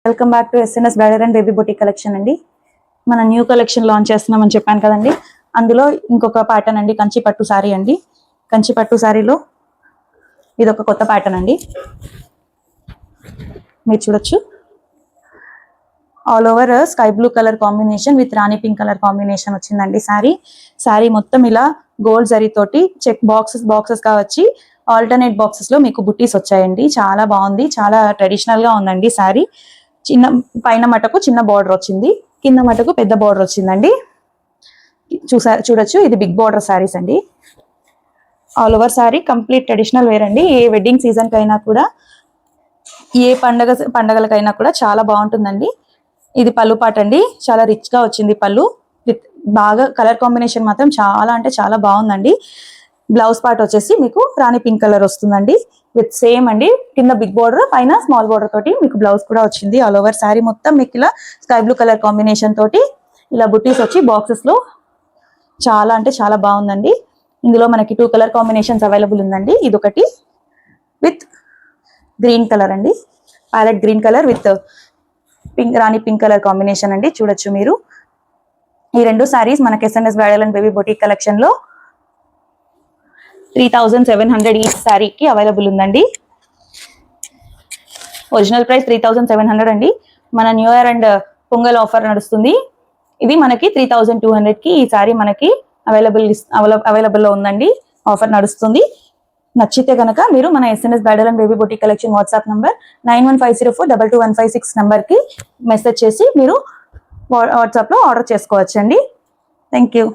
Welcome back to SNS bridal and baby boutique collection అండి. మన new collection launch చేస్తున్నామని చెప్పాను కదండి. అందులో ఇంకొక ప్యాటర్న్ అండి, కంచి పట్టు సారీ అండి. కంచి పట్టు సారీలో ఇది ఒక కొత్త ప్యాటర్న్ అండి. మీరు చూడొచ్చు, all over sky blue colour combination with Rani pink colour combination వచ్చిందండి. శారీ మొత్తం ఇలా గోల్డ్ జరీ తోటి చెక్ బాక్సెస్ గా వచ్చి ఆల్టర్నేట్ బాక్సెస్ లో మీకు బుట్టీస్ వచ్చాయండి. చాలా బాగుంది, చాలా ట్రెడిషనల్ గా ఉందండి శారీ. చిన్న పైన మటకు చిన్న బార్డర్ వచ్చింది, కింద మటకు పెద్ద బార్డర్ వచ్చిందండి. చూడొచ్చు, ఇది బిగ్ బార్డర్ శారీస్ అండి. All over sari complete traditional wear అండి. ఏ వెడ్డింగ్ సీజన్ కైనా కూడా, ఏ పండగలకైనా కూడా చాలా బాగుంటుందండి. ఇది పళ్ళు పాట అండి, చాలా రిచ్ గా వచ్చింది పళ్ళు. బాగా కలర్ కాంబినేషన్ మాత్రం చాలా అంటే చాలా బాగుందండి. బ్లౌజ్ పార్ట్ వచ్చేసి మీకు రాణి పింక్ కలర్ వస్తుందండి విత్ సేమ్ అండి, కింద బిగ్ బార్డర్ పైన స్మాల్ బార్డర్ తోటి మీకు బ్లౌజ్ కూడా వచ్చింది. ఆల్ ఓవర్ శారీ మొత్తం మీకు ఇలా స్కై బ్లూ కలర్ కాంబినేషన్ తోటి ఇలా బుట్టీస్ వచ్చి బాక్సెస్ లో చాలా అంటే చాలా బాగుందండి. ఇందులో మనకి 2 కలర్ కాంబినేషన్స్ అవైలబుల్ ఉందండి. ఇదొకటి విత్ గ్రీన్ కలర్ అండి, parrot green colour with Rani pink colour combination అండి. చూడొచ్చు మీరు, ఈ రెండు సారీస్ మనకి SNS bridal and baby boutique collection లో 3700 ఈ శారీకి అవైలబుల్ ఉందండి. ఒరిజినల్ ప్రైస్ 3700 అండి. మన new year and pongal offer నడుస్తుంది. ఇది మనకి 3200 కి ఈ శారీ మనకి అవైలబుల్ లో ఉందండి. ఆఫర్ నడుస్తుంది. నచ్చితే కనుక మీరు మన SNS bridal and baby boutique collection WhatsApp number 9150422156 number కి మెసేజ్ చేసి మీరు వాట్సాప్ లో ఆర్డర్ చేసుకోవచ్చండి. Thank you.